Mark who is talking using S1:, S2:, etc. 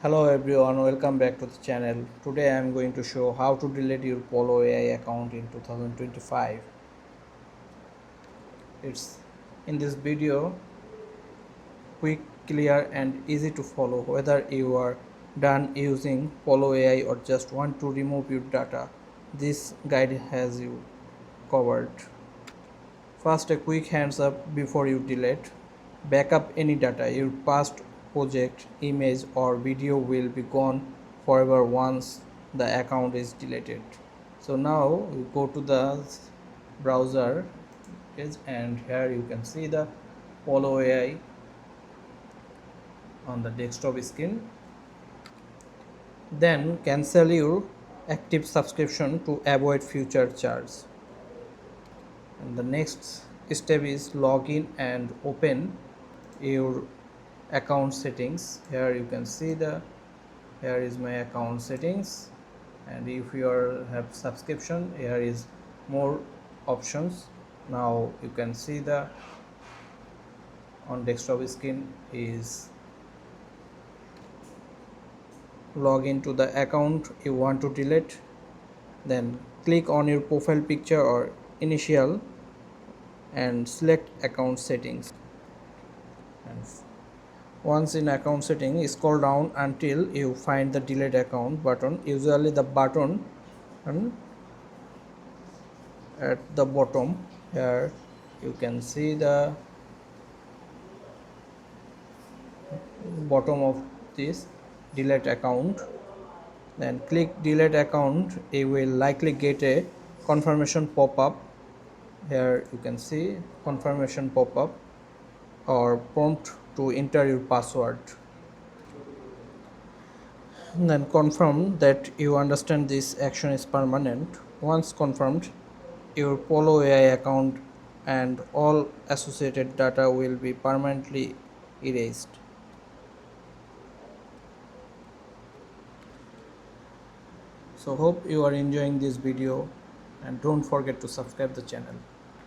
S1: Hello everyone, welcome back to the channel. Today I am going to show how to delete your Pollo AI account in 2025. It's in this video quick, clear and easy to follow. Whether you are done using Pollo AI or just want to remove your data, this guide has you covered. First, a quick hands up before you delete. Backup any data. Your past project, image or video will be gone forever once the account is deleted. So now you go to the browser and here you can see the Pollo AI on the desktop screen. Then cancel your active subscription to avoid future charge. And the next step is login and open your account settings. Here you can see here is my account settings, and if you have subscription, here is more options. Now you can see on desktop screen is log into the account you want to delete. Then click on your profile picture or initial and select account settings. And once in account setting, scroll down until you find the delete account button. Usually the button at the bottom. Here you can see the bottom of this delete account. Then click delete account. You will likely get a confirmation pop-up. Here you can see confirmation pop-up or prompt to enter your password. Then confirm that you understand this action is permanent. Once confirmed, your Pollo AI account and all associated data will be permanently erased. So hope you are enjoying this video and don't forget to subscribe the channel.